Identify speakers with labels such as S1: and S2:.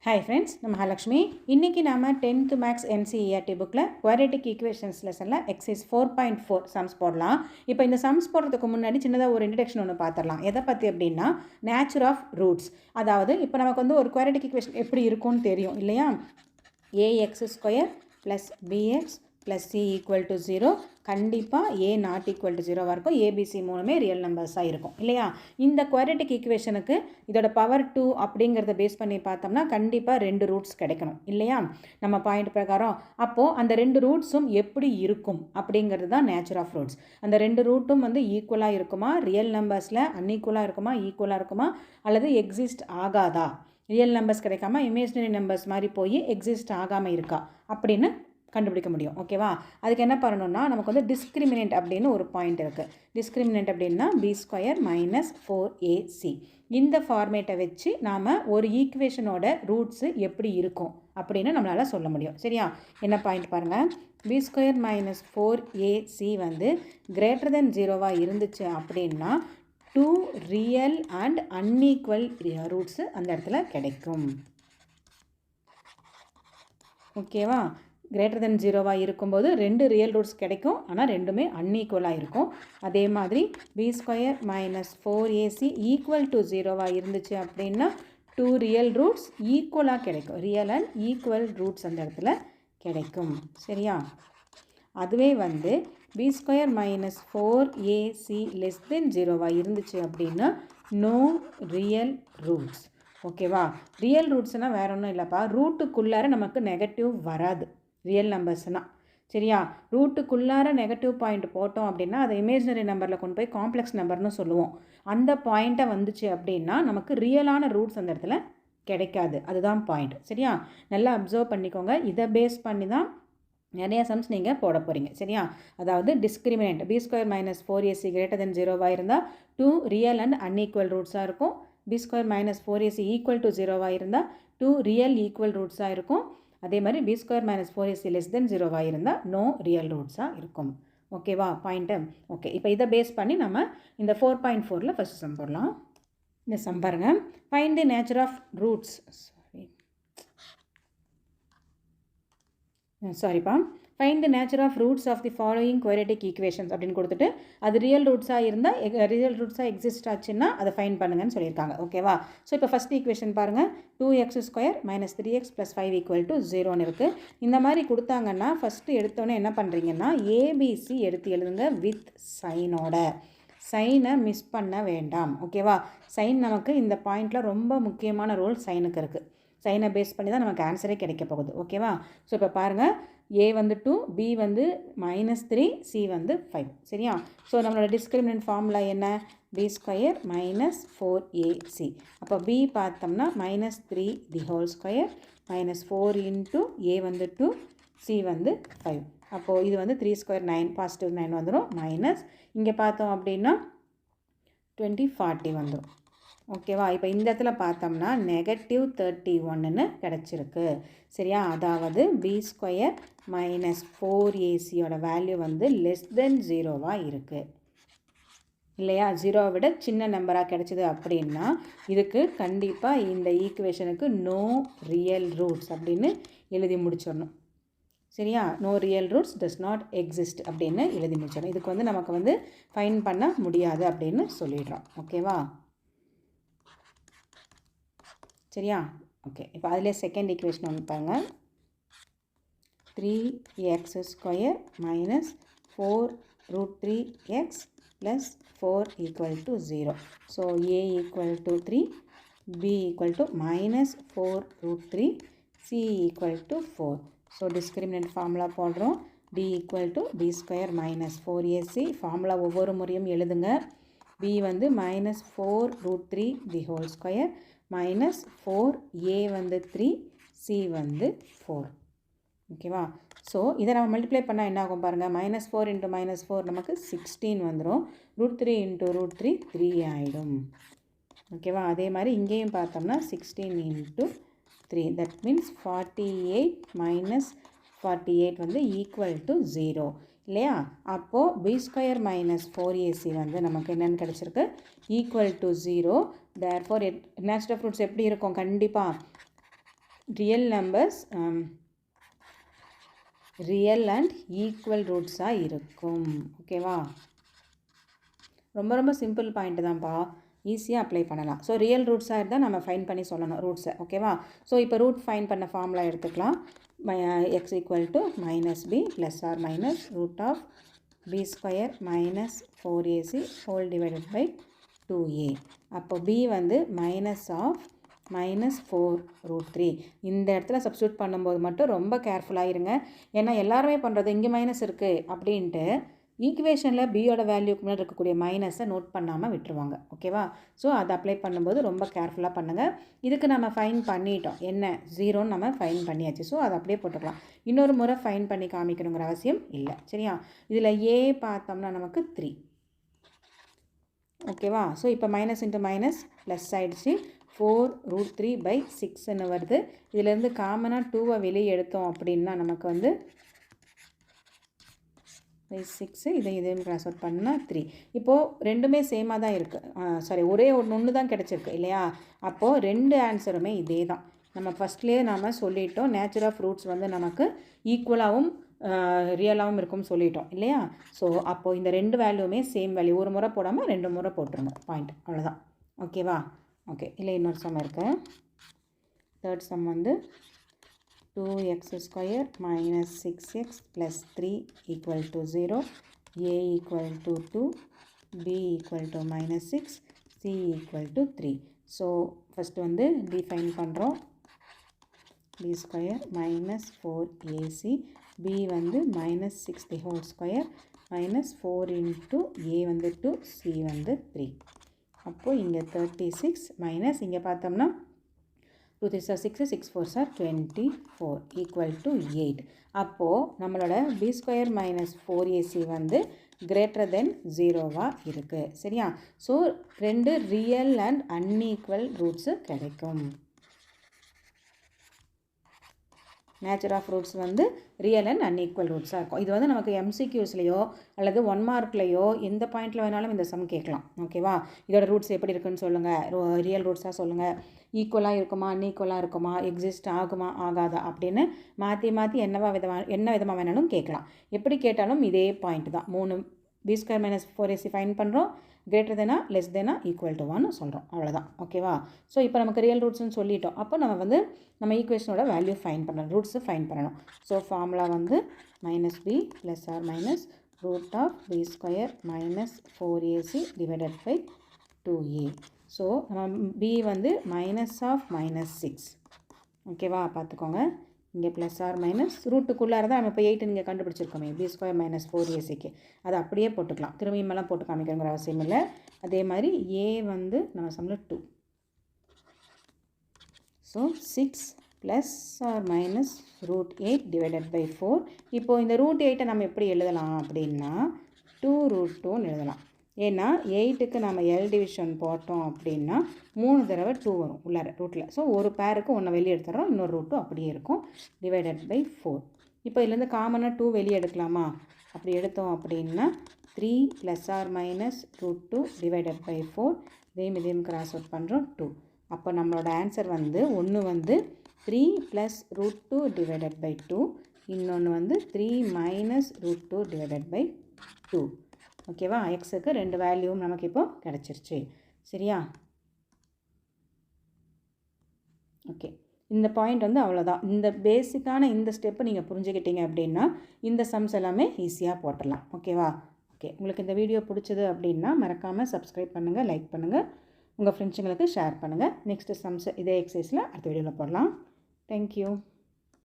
S1: Hi friends, I'm Mahalakshmi. இன்னைக்கு நாம 10th Maths NCERT bookல Quadratic Equations lessonல exercise 4.4 sums போடலாம். இப்போ இந்த sums போடுறதுக்கு முன்னாடி சின்னதா ஒரு introduction ஒன்று பார்த்துடலாம். எதை பற்றி அப்படின்னா nature of roots. அதாவது இப்போ நமக்கு வந்து ஒரு quadratic equation எப்படி இருக்கும்னு தெரியும் இல்லையா? ax square plus bx plus c equal to 0 கண்டிப்பாக a not equal to 0 இருக்கும். abc மூணுமே ரியல் நம்பர்ஸாக இருக்கும் இல்லையா? இந்த குவாட்ரட்டிக் ஈக்குவேஷனுக்கு இதோட பவர் 2 அப்படிங்கிறத பேஸ் பண்ணி பார்த்தோம்னா கண்டிப்பாக 2 ரூட்ஸ் கிடைக்கணும் இல்லையா? நம்ம பாயிண்ட் பிரகாரம் அப்போது அந்த 2 ரூட்ஸும் எப்படி இருக்கும் அப்படிங்கிறது தான் நேச்சர் ஆஃப் ரூட்ஸ். அந்த 2 ரூட்டும் வந்து ஈக்குவலாக இருக்குமா, ரியல் நம்பர்ஸில் அன்ஈக்குவலாக இருக்குமா, ஈக்குவலாக இருக்குமா, அல்லது எக்ஸிஸ்ட் ஆகாதா, ரியல் நம்பர்ஸ் கிடைக்காம இமேஜினரி நம்பர்ஸ் மாதிரி போய் எக்ஸிஸ்ட் ஆகாமல் இருக்கா அப்படின்னு கண்டுபிடிக்க முடியும். ஓகேவா? அதுக்கு என்ன பண்ணணும்னா நமக்கு வந்து டிஸ்கிரிமினன்ட் அப்படின்னு ஒரு பாயிண்ட் இருக்குது. டிஸ்கிரிமினன்ட் அப்படின்னா பி ஸ்கொயர் மைனஸ் 4ac. இந்த ஃபார்மேட்டை வச்சு நாம் ஒரு ஈக்குவேஷனோட ரூட்ஸு எப்படி இருக்கும் அப்படின்னு நம்மளால் சொல்ல முடியும். சரியா? என்ன பாயிண்ட் பாருங்கள். பி ஸ்கொயர் மைனஸ் 4ac வந்து கிரேட்டர் தென் 0வாக இருந்துச்சு அப்படின்னா 2 ரியல் அண்ட் அன்ஈக்குவல் ரூட்ஸு அந்த இடத்துல கிடைக்கும். ஓகேவா? கிரேட்டர் தென் 0வாக இருக்கும்போது 2 ரியல் ரூட்ஸ் கிடைக்கும், ஆனால் ரெண்டுமே அன்ஈக்குவலாக இருக்கும். அதே மாதிரி b square minus 4ac equal to 0வாக இருந்துச்சு அப்படின்னா 2 ரியல் ரூட்ஸ் ஈக்குவலாக கிடைக்கும். ரியல் அண்ட் ஈக்குவல் ரூட்ஸ் அந்த இடத்துல கிடைக்கும். சரியா? அதுவே வந்து b square minus 4ac less than 0வாக இருந்துச்சு அப்படின்னா நோ ரியல் ரூட்ஸ். ஓகேவா? ரியல் ரூட்ஸ்னால் வேற ஒன்றும் இல்லைப்பா, ரூட்டுக்குள்ளார நமக்கு நெகட்டிவ் வராது ரியல் நம்பர்ஸ்னால். சரியா? ரூட்டுக்குள்ளார நெகட்டிவ் பாயிண்ட் போட்டோம் அப்படின்னா அதை இமேஜினரி நம்பரில் கொண்டு போய் காம்ப்ளெக்ஸ் நம்பர்னு சொல்லுவோம். அந்த பாயிண்ட்டை வந்துச்சு அப்படின்னா நமக்கு ரியலான ரூட்ஸ் அந்த இடத்துல கிடைக்காது. அதுதான் பாயிண்ட். சரியா? நல்லா அப்சர்வ் பண்ணிக்கோங்க. இதை பேஸ் பண்ணி தான் நிறைய சம்ஸ் நீங்கள் போட போகிறீங்க. சரியா? அதாவது discriminant b square minus 4ac greater than 0வாக இருந்தால் 2 ரியல் அண்ட் அன்ஈக்குவல் ரூட்ஸாக இருக்கும். B square minus 4ac equal to 0வாக இருந்தால் 2 ரியல் ஈக்குவல் ரூட்ஸாக இருக்கும். அதே மாதிரி b square minus 4ac less than 0வாக இருந்தால் நோ ரியல் ரூட்ஸாக இருக்கும். ஓகேவா பாயிண்ட்டு? ஓகே, இப்போ இதை பேஸ் பண்ணி நம்ம இந்த 4.4ல் ஃபஸ்ட் சம் போடலாம். இந்த சம் பாருங்கள். Find the nature of roots. சாரிப்பா, find the nature of roots of the following quadratic equations அப்படின்னு கொடுத்துட்டு அது ரியல் ரூட்ஸாக இருந்தால் ரியல் ரூட்ஸாக எக்ஸிஸ்ட் ஆச்சுன்னா அதை ஃபைண்ட் பண்ணுங்கன்னு சொல்லியிருக்காங்க. ஓகேவா? ஸோ இப்போ ஃபஸ்ட் ஈக்குவேஷன் பாருங்கள். 2x square minus 3x plus 5 equal to 0ன்னு இருக்குது. இந்த மாதிரி கொடுத்தாங்கன்னா ஃபஸ்ட்டு எடுத்தோன்னே என்ன பண்ணுறீங்கன்னா ஏபிசி எடுத்து எழுதுங்க வித் சைனோட. சைனை மிஸ் பண்ண வேண்டாம். ஓகேவா? சைன் நமக்கு இந்த பாயிண்டில் ரொம்ப முக்கியமான ரோல் சைனுக்கு இருக்குது. சைனை பேஸ் பண்ணி தான் நமக்கு ஆன்சரே கிடைக்க போகுது. ஓகேவா? ஸோ இப்போ பாருங்கள், ஏ வந்து 2, பி வந்து -3, சி வந்து 5. சரியா? ஸோ நம்மளோட டிஸ்கிரிமினன்ட் ஃபார்முலா என்ன? B square minus 4ac. அப்போ பி பார்த்தோம்னா -3 the whole square minus 4 into a வந்து 2, சி வந்து 5. அப்போது இது வந்து 3 ஸ்கொயர் 9, பாசிட்டிவ் 9 வந்துடும். மைனஸ் இங்கே பார்த்தோம் அப்படின்னா 20 40 வந்துடும். ஓகேவா? இப்போ இந்த இடத்துல பார்த்தோம்னா நெகட்டிவ் 31ன்னு கிடச்சிருக்கு. சரியா? அதாவது B square minus 4ac value வந்து லெஸ் தென் 0வாக இருக்குது இல்லையா? 0வை விட சின்ன நம்பராக கிடச்சிது அப்படின்னா இதுக்கு கண்டிப்பாக இந்த ஈக்குவேஷனுக்கு நோ ரியல் ரூட்ஸ் அப்படின்னு எழுதி முடிச்சிடணும். சரியா? No real roots does not exist அப்படின்னு எழுதி முடிச்சிடணும். இதுக்கு வந்து நமக்கு வந்து ஃபைண்ட் பண்ண முடியாது அப்படின்னு சொல்லிடுறோம். ஓகேவா? சரியா? ஓகே, இப்போ அதிலே செகண்ட் ஈக்குவேஷன் ஒன்று பாருங்கள். 3x square minus 4√3x plus 4 equal to 0. So a equal to 3, b equal to minus 4√3, c equal to 4. So discriminant formula போடுறோம். b equal to b square minus 4ac. Formula ஒவ்வொரு முறையும் எழுதுங்க. b வந்து minus 4√3 தி whole square minus 4, ஏ வந்து 3, C வந்து 4. ஓகேவா? So இதை நம்ம மல்டிப்ளை பண்ணால் என்ன ஆகும் பாருங்கள். -4 இன்ட்டு -4 நமக்கு 16 வந்துடும். √3 இன்ட்டு √3 3 ஆகிடும். ஓகேவா? அதே மாதிரி இங்கேயும் பார்த்தோம்னா 16 இன்ட்டு 3 தட் மீன்ஸ் 48 மைனஸ் 48 வந்து ஈக்குவல் டு 0 இல்லையா? அப்போது பி ஸ்கொயர் மைனஸ் 4ac வந்து நமக்கு என்னென்னு கிடச்சிருக்கு? Equal to 0. Therefore natural of roots எப்படி இருக்கும்? கண்டிப்பாக real numbers real and equal ரூட்ஸாக இருக்கும். ஓகேவா? ரொம்ப ரொம்ப சிம்பிள் பாயிண்ட் தான்ப்பா, ஈஸியாக அப்ளை பண்ணலாம். ஸோ ரியல் ரூட்ஸாக இருந்தால் நம்ம ஃபைன் பண்ணி சொல்லணும் ரூட்ஸை. ஓகேவா? ஸோ இப்போ ரூட் ஃபைன் பண்ண ஃபார்முலா எடுத்துக்கலாம். X equal to minus b plus or minus root of b square minus 4ac whole divided by 2a. அப்போ b வந்து மைனஸ் ஆஃப் -4√3. இந்த இடத்துல சப்ஸ்டியூட் பண்ணும்போது மட்டும் ரொம்ப கேர்ஃபுல்லாக இருங்க. ஏன்னா எல்லாருமே பண்ணுறது இங்கே மைனஸ் இருக்குது அப்படின்ட்டு ஈக்குவேஷனில் பியோட வேல்யூக்கு முன்னாடி இருக்கக்கூடிய மைனஸை நோட் பண்ணாமல் விட்டுருவாங்க. ஓகேவா? ஸோ அதை அப்ளை பண்ணும்போது ரொம்ப கேர்ஃபுல்லாக பண்ணுங்கள். இதுக்கு நம்ம ஃபைன் பண்ணிட்டோம், என்ன 0ன்னு நம்ம ஃபைன் பண்ணியாச்சு. ஸோ அதை அப்படியே போட்டுக்கலாம். இன்னொரு முறை ஃபைன் பண்ணி காமிக்கணுங்கிற அவசியம் இல்லை. சரியா? இதில் ஏ பார்த்தோம்னா நமக்கு 3. ஓகேவா? ஸோ இப்போ மைனஸ் இன்ட்டு மைனஸ் ப்ளஸ் ஆகிடுச்சு. 4√3/6ன்னு வருது. இதிலேருந்து காமனாக 2வை வெளியே எடுத்தோம் அப்படின்னா நமக்கு வந்து 6 இதையும் கிராஸ் அவுட் பண்ணால் 3. இப்போது ரெண்டுமே சேமாக தான் இருக்குது. சாரி, ஒரே ஒன்று தான் கிடச்சிருக்கு இல்லையா? அப்போது ரெண்டு ஆன்சருமே இதே தான். நம்ம ஃபஸ்ட்லேயே நாம் சொல்லிட்டோம், நேச்சர் ஆஃப் ரூட்ஸ் வந்து நமக்கு ஈக்குவலாகவும் ரியலாகவும் இருக்கும்னு சொல்லிட்டோம் இல்லையா? ஸோ அப்போது இந்த ரெண்டு வேல்யூமே சேம் வேல்யூ, ஒரு முறை போடாமல் 2 முறை போட்டுருங்க. பாயிண்ட் அவ்வளோதான். ஓகேவா? ஓகே, இல்லை இன்னொரு சம் இருக்குது. தேர்ட் சம் வந்து 2x² minus 6x plus 3 equal to 0, a equal to 2, b equal to minus 6, c equal to 3. So first வந்து define பண்ணுறோம். b² minus 4ac, b வந்து minus 6 the whole square minus 4 into a வந்து 2, c வந்து 3. அப்போ இங்கே 36 minus இங்கே பார்த்தோம்னா 2 3s are 6, 6 4s are 24 equal to 8. அப்போது நம்மளோட b² minus 4ac வந்து greater than 0வா இருக்குது. சரியா? ஸோ ரெண்டு ரியல் அண்ட் அன்ஈக்குவல் ரூட்ஸு கிடைக்கும். நேச்சர் ஆஃப் ரூட்ஸ் வந்து ரியல் அண்ட் அன்ஈக்குவல் ரூட்ஸாக இருக்கும். இது வந்து நமக்கு எம்சிக்யூஸ்லையோ அல்லது 1 மார்க்லையோ எந்த பாயிண்ட்டில் வேணாலும் இந்த சம் கேட்கலாம். ஓகேவா? இதோட ரூட்ஸ் எப்படி இருக்குன்னு சொல்லுங்கள், ரியல் ரூட்ஸாக சொல்லுங்கள், ஈக்குவலாக இருக்குமா அன்ஈக்குவலாக இருக்குமா, எக்ஸிஸ்ட் ஆகுமா ஆகாதா அப்படின்னு மாற்றி மாற்றி என்ன விதமாக வேணாலும் கேட்கலாம். எப்படி கேட்டாலும் இதே பாயிண்ட் தான். 3 b² minus 4ac ஃபைன் பண்ணுறோம், greater than less than equal to 1 சொல்கிறோம். அவ்வளோதான். ஓகேவா? ஸோ இப்போ நமக்கு ரியல் ரூட்ஸ்னு சொல்லிட்டோம். அப்போ நம்ம ஈக்குவேஷனோட வேல்யூ ஃபைன் பண்ணணும், ரூட்ஸு ஃபைன் பண்ணணும். ஸோ ஃபார்முலா வந்து -b plus or minus root of b² minus 4ac divided by 2a. So நம்ம b வந்து -6. ஓகேவா? பார்த்துக்கோங்க, இங்கே ப்ளஸ் ஆர் மைனஸ் ரூட்டுக்குள்ளார தான் நம்ம இப்போ 8 இங்கே கண்டுபிடிச்சிருக்கோமே, b² minus 4ac. அதை அப்படியே போட்டுக்கலாம், திரும்பியுமெல்லாம் போட்டு காமிக்கணுங்கிற அவசியம் இல்லை. அதே மாதிரி a வந்து நம்ம சம்மில் 2. So 6 plus or minus √8 divided by 4. இப்போது இந்த √8 நம்ம எப்படி எழுதலாம் அப்படின்னா 2√2ன்னு எழுதலாம். ஏன்னா 8க்கு நம்ம L டிவிஷன் போட்டோம் அப்படின்னா 3 தடவை 2 வரும் உள்ளார ரூட்டில். ஸோ ஒரு பேருக்கு ஒன்று வெளியே எடுத்துடுறோம், இன்னொரு ரூட்டும் அப்படியே இருக்கும், டிவைடட் பை 4. இப்போ இதுலேருந்து காமனாக 2 வெளியே எடுக்கலாமா? அப்படி எடுத்தோம் அப்படின்னா 3 plus or minus √2 divided by 4. இதையும் கிராஸ் அவுட் பண்ணுறோம் 2. அப்போ நம்மளோட ஆன்சர் வந்து ஒன்று வந்து 3 ப்ளஸ் √2 டிவைடட் பை 2, இன்னொன்று வந்து 3 மைனஸ் √2 டிவைடட் பை 2. ஓகேவா? எக்ஸுக்கு ரெண்டு வேல்யூவும் நமக்கு இப்போ கிடச்சிருச்சு. சரியா? ஓகே, இந்த பாயிண்ட் வந்து அவ்வளோதான். இந்த பேசிக்கான இந்த ஸ்டெப்பு நீங்கள் புரிஞ்சுக்கிட்டீங்க அப்படின்னா இந்த சம்ஸ் எல்லாமே ஈஸியாக போட்டுடலாம். ஓகேவா? ஓகே, உங்களுக்கு இந்த வீடியோ பிடிச்சது அப்படின்னா மறக்காமல் சப்ஸ்கிரைப் பண்ணுங்கள், லைக் பண்ணுங்கள், உங்கள் ஃப்ரெண்ட்ஸுங்களுக்கு ஷேர் பண்ணுங்கள். நெக்ஸ்ட்டு சம்ஸ் இதே எக்ஸசைஸில் அடுத்த வீடியோவில் போடலாம். தேங்க்யூ.